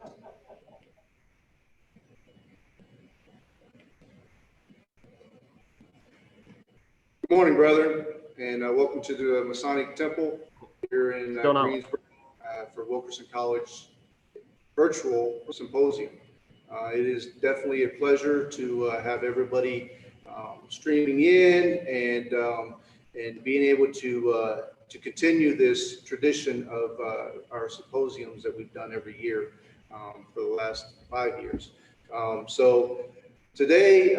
Good morning, brethren, and welcome to the Masonic Temple here in Greensboro for Wilkerson College Virtual Symposium. It is definitely a pleasure to have everybody streaming in and being able to continue this tradition of our symposiums that we've done every year for the last 5 years. So today,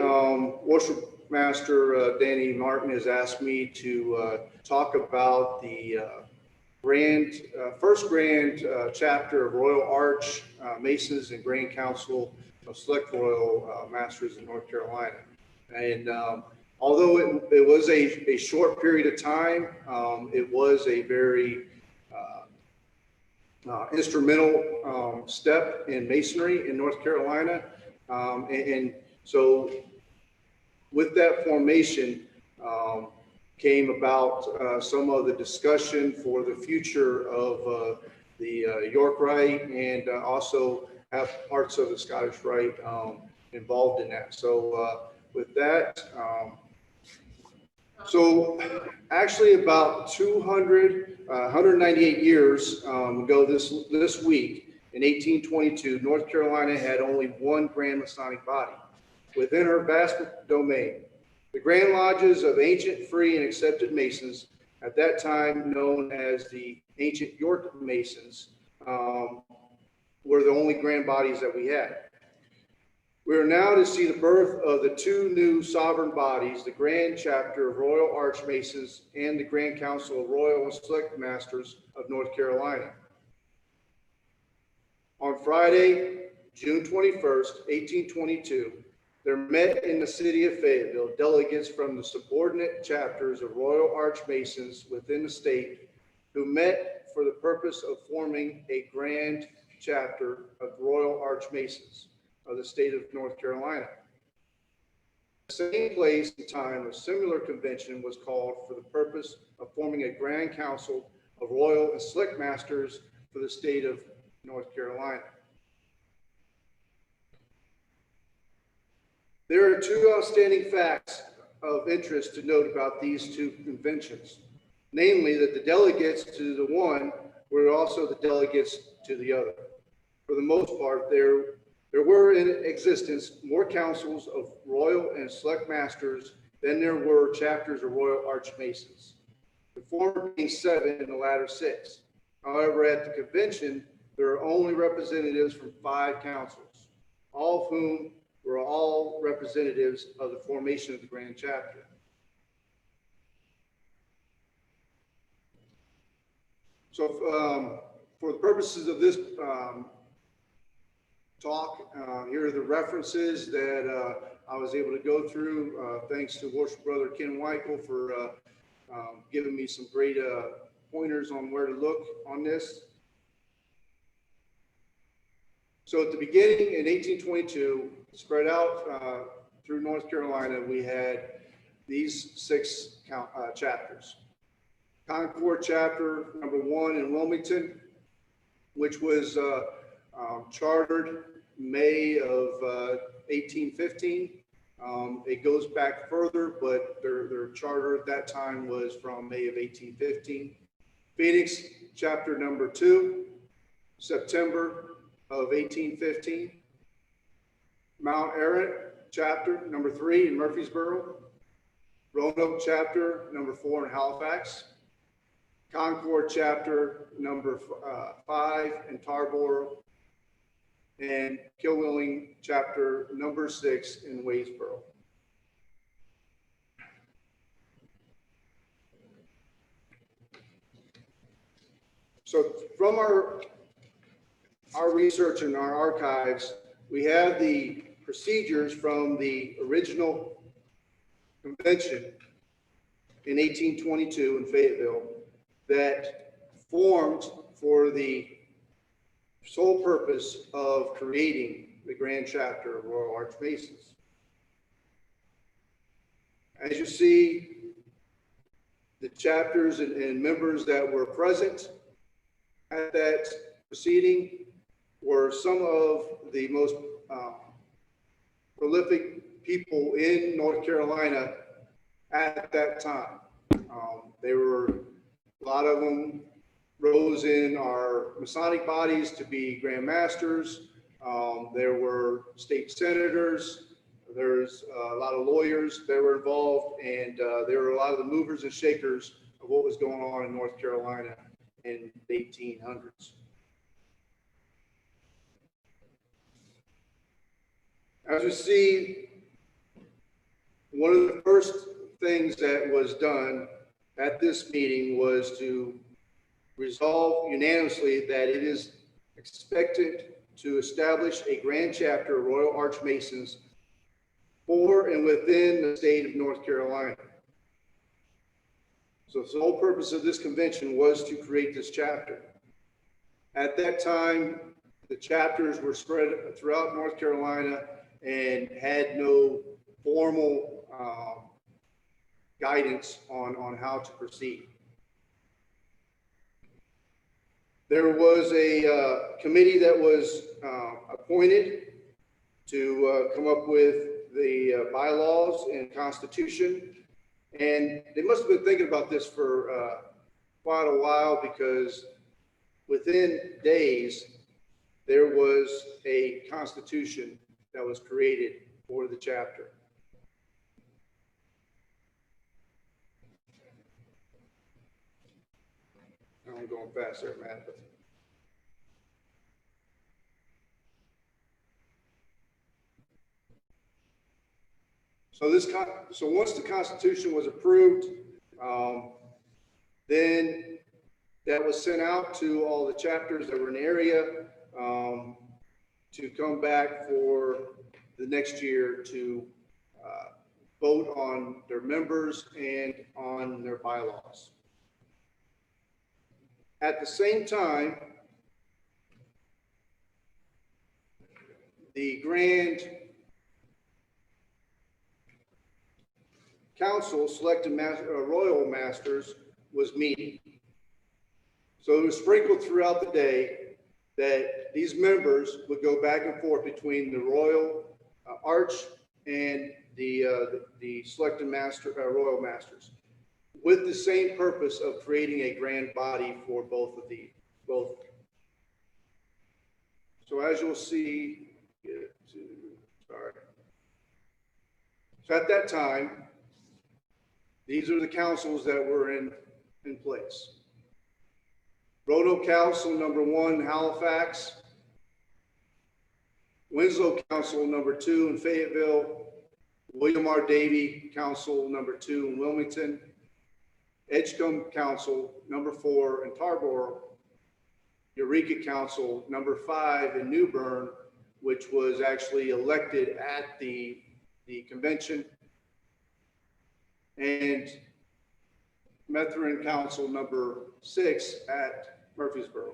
Worship Master Danny Martin has asked me to talk about the first grand chapter of Royal Arch Masons and Grand Council of Select Royal Masters in North Carolina. And although it was a short period of time, it was a very instrumental step in Masonry in North Carolina. And so with that formation came about some of the discussion for the future of the York Rite, and also have parts of the Scottish Rite involved in that. So with that, so actually about 198 years ago this week, in 1822, North Carolina had only one Grand Masonic body within her vast domain. The Grand Lodges of ancient, free, and accepted Masons, at that time known as the ancient York Masons, were the only grand bodies that we had. We are now to see the birth of the two new sovereign bodies, the Grand Chapter of Royal Arch Masons and the Grand Council of Royal and Select Masters of North Carolina. On Friday, June 21st, 1822, there met in the city of Fayetteville delegates from the subordinate chapters of Royal Arch Masons within the state, who met for the purpose of forming a grand chapter of Royal Arch Masons of the state of North Carolina. The same place and time a similar convention was called for the purpose of forming a grand council of Royal and Select Masters for the state of North Carolina. There are two outstanding facts of interest to note about these two conventions, namely that the delegates to the one were also the delegates to the other. For the most part, there were in existence more councils of Royal and Select Masters than there were chapters of Royal Arch Masons, the former being 7 and the latter 6. However, at the convention, there are only representatives from 5 councils, all of whom were all representatives of the formation of the Grand Chapter. So for the purposes of this talk, here are the references that I was able to go through. Thanks to Worship Brother Ken Weichel for giving me some great pointers on where to look on this. So at the beginning in 1822, spread out through North Carolina, we had these 6 chapters. Concord chapter number 1 in Wilmington, which was chartered May of 1815. It goes back further, but their charter at that time was from May of 1815. Phoenix chapter number 2, September of 1815. Mount Arent chapter number 3 in Murfreesboro. Roanoke chapter number 4 in Halifax. Concord chapter number 5 in Tarboro. And Kilwilling chapter number 6 in Wadesboro. So from our research in our archives, we have the procedures from the original convention in 1822 in Fayetteville that formed for the sole purpose of creating the Grand Chapter of Royal Arch Masons. As you see, the chapters and members that were present at that proceeding were some of the most prolific people in North Carolina at that time. They were, a lot of them rose in our Masonic bodies to be Grand Masters. There were state senators. There's a lot of lawyers that were involved, and there were a lot of the movers and shakers of what was going on in North Carolina in the 1800s. As you see, one of the first things that was done at this meeting was to resolve unanimously that it is expected to establish a grand chapter of Royal Arch Masons for and within the state of North Carolina. So the whole purpose of this convention was to create this chapter. At that time, the chapters were spread throughout North Carolina and had no formal guidance on how to proceed. There was a committee that was appointed to come up with the bylaws and constitution. And they must have been thinking about this for quite a while, because within days, there was a constitution that was created for the chapter. I'm going fast there, man. So once the Constitution was approved, then that was sent out to all the chapters that were in the area to come back for the next year to vote on their members and on their bylaws. At the same time, the Grand Council selected Royal Masters was meeting. So it was sprinkled throughout the day that these members would go back and forth between the Royal Arch and the selected Royal Masters, with the same purpose of creating a grand body for both. So as you'll see, so at that time, these are the councils that were in place. Roto Council number 1, Halifax. Winslow Council number 2 in Fayetteville. William R. Davie Council number 2 in Wilmington. Edgecombe Council number 4 in Tarboro. Eureka Council number 5 in New Bern, which was actually elected at the convention. And Methuen Council number 6 at Murfreesboro.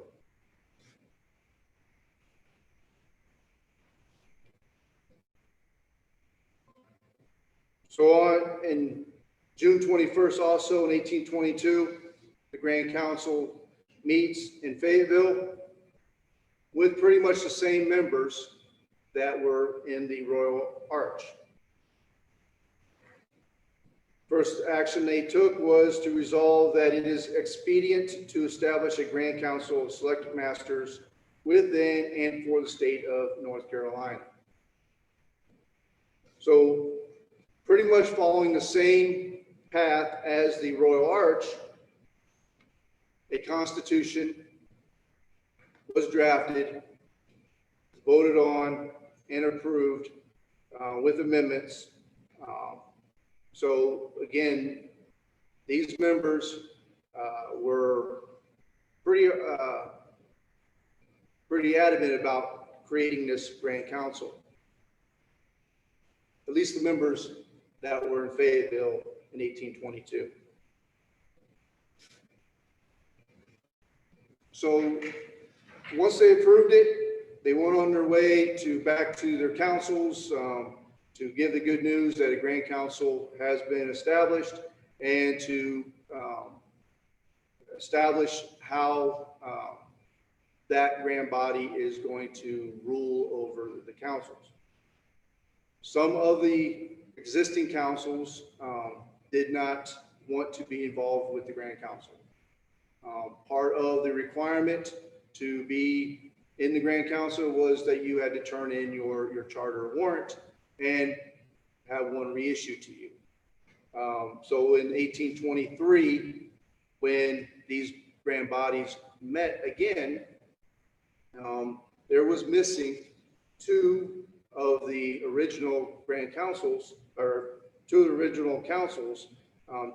So in June 21st, also in 1822, the Grand Council meets in Fayetteville with pretty much the same members that were in the Royal Arch. First action they took was to resolve that it is expedient to establish a Grand Council of Select Masters within and for the state of North Carolina. So pretty much following the same path as the Royal Arch, a constitution was drafted, voted on, and approved with amendments. So again, these members were pretty adamant about creating this Grand Council. At least the members that were in Fayetteville in 1822. So once they approved it, they went on their way back to their councils to give the good news that a Grand Council has been established, and to establish how that grand body is going to rule over the councils. Some of the existing councils did not want to be involved with the Grand Council. Part of the requirement to be in the Grand Council was that you had to turn in your charter warrant and have one reissued to you. So in 1823, when these grand bodies met again, there was missing two of the original grand councils, or two of the original councils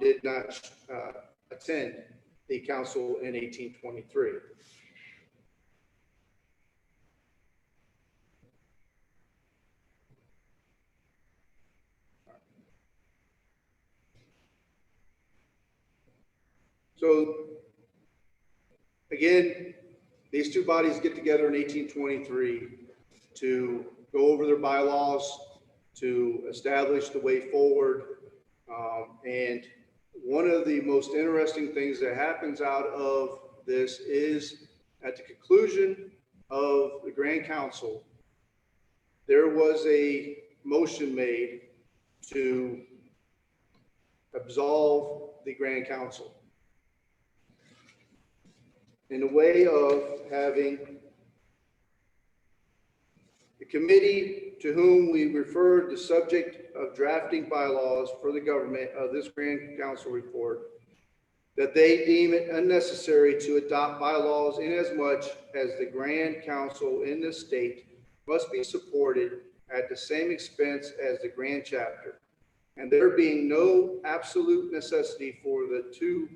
did not attend the council in 1823. So again, these two bodies get together in 1823 to go over their bylaws, to establish the way forward. And one of the most interesting things that happens out of this is at the conclusion of the Grand Council, there was a motion made to absolve the Grand Council in a way of having the committee to whom we referred the subject of drafting bylaws for the government of this Grand Council report, that they deem it unnecessary to adopt bylaws inasmuch as the Grand Council in this state must be supported at the same expense as the Grand Chapter, and there being no absolute necessity for the two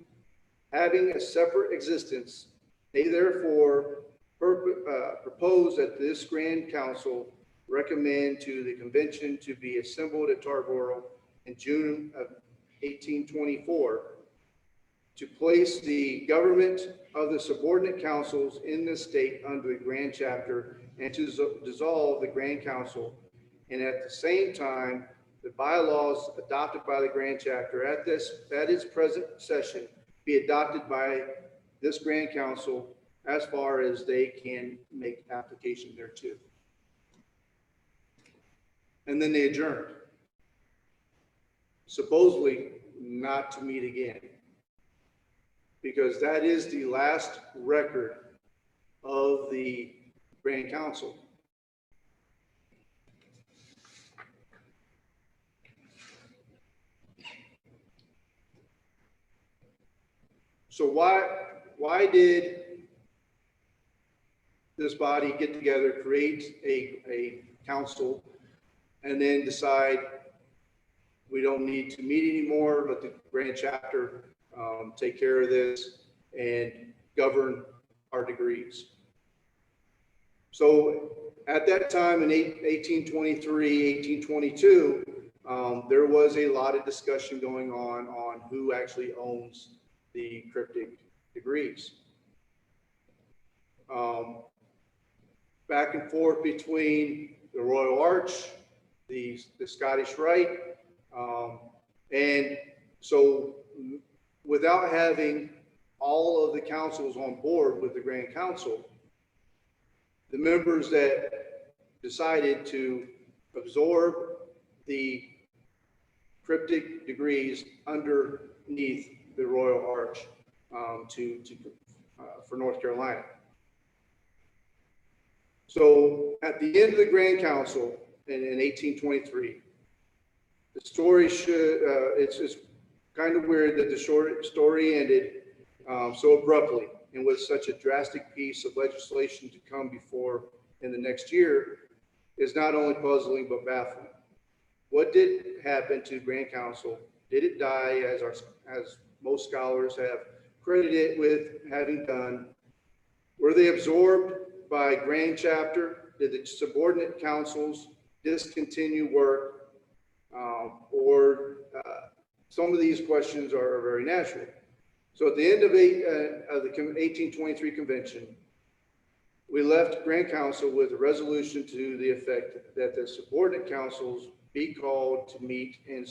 having a separate existence, they therefore propose that this Grand Council recommend to the convention to be assembled at Tarboro in June of 1824 to place the government of the subordinate councils in the state under the Grand Chapter and to dissolve the Grand Council, and at the same time the bylaws adopted by the Grand Chapter at its present session be adopted by this Grand Council as far as they can make application thereto. And then they adjourned, supposedly not to meet again, because that is the last record of the Grand Council. So why did this body get together, create a council, and then decide we don't need to meet anymore, let the Grand Chapter take care of this and govern our degrees? So at that time in 1823, 1822, there was a lot of discussion going on who actually owns the cryptic degrees. Back and forth between the Royal Arch, the Scottish Rite, and so without having all of the councils on board with the Grand Council, the members that decided to absorb the cryptic degrees underneath the Royal Arch for North Carolina. So at the end of the Grand Council in 1823, the story it's kind of weird that the story ended so abruptly and with such a drastic piece of legislation to come before in the next year is not only puzzling but baffling. What did happen to Grand Council? Did it die, as most scholars have credited it with having done? Were they absorbed by Grand Chapter? Did the subordinate councils discontinue work? Some of these questions are very natural. So at the end of the 1823 convention, we left Grand Council with a resolution to the effect that the subordinate councils be called to meet in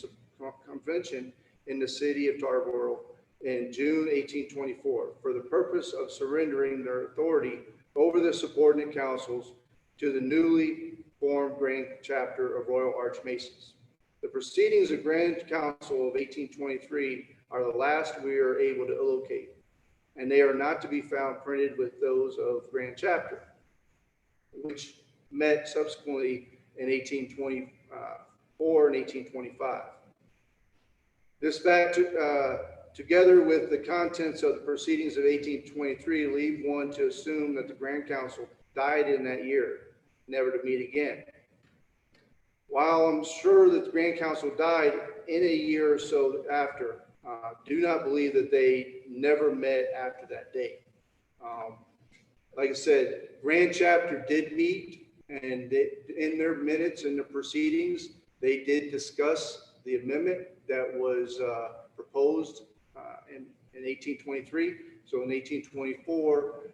convention in the city of Tarboro in June 1824 for the purpose of surrendering their authority over the subordinate councils to the newly formed Grand Chapter of Royal Arch Masons. The proceedings of Grand Council of 1823 are the last we are able to locate, and they are not to be found printed with those of Grand Chapter, which met subsequently in 1824 and 1825. This fact, together with the contents of the proceedings of 1823, leave one to assume that the Grand Council died in that year, never to meet again. While I'm sure that the Grand Council died in a year or so after, do not believe that they never met after that date. Like I said, Grand Chapter did meet, and in their minutes and the proceedings, they did discuss the amendment that was proposed in 1823. So in 1824,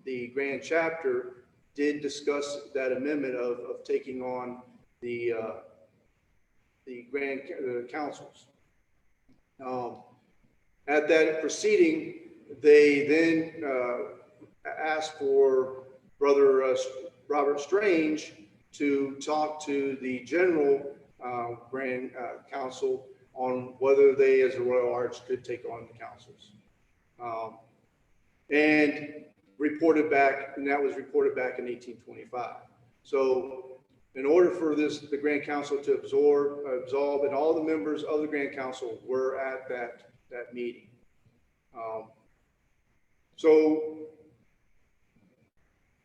the Grand Chapter did discuss that amendment of taking on the Grand Councils. At that proceeding, they then asked for Brother Robert Strange to talk to the General Grand Council on whether they, as a Royal Arch, could take on the councils, and reported back, and that was reported back in 1825. So, in order for the Grand Council to absolve, and all the members of the Grand Council were at that meeting. So,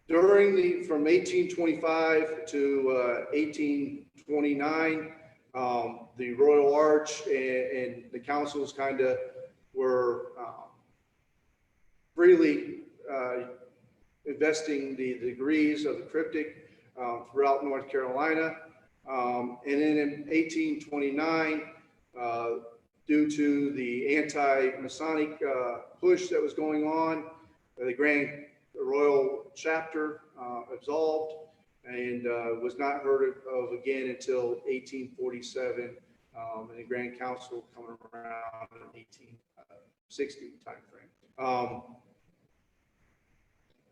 from 1825 to 1829, the Royal Arch and the councils kind of were freely investing the degrees of the Cryptic throughout North Carolina. And then in 1829, due to the anti-Masonic push that was going on, the Royal Chapter absolved and was not heard of again until 1847, and the Grand Council coming around in 1860 timeframe.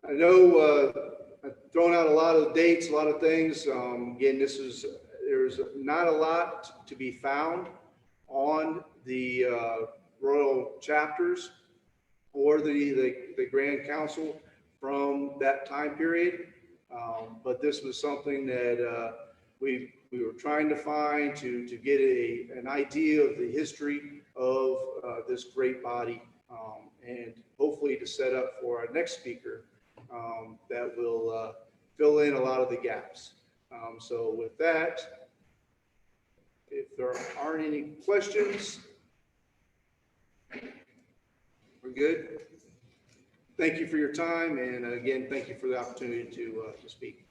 I know I've thrown out a lot of dates, a lot of things. Again, there's not a lot to be found on the Royal Chapters or the Grand Council from that time period. But this was something that we were trying to find to get an idea of the history of this great body, and hopefully to set up for our next speaker that will fill in a lot of the gaps. So with that, if there aren't any questions, we're good. Thank you for your time, and again, thank you for the opportunity to speak.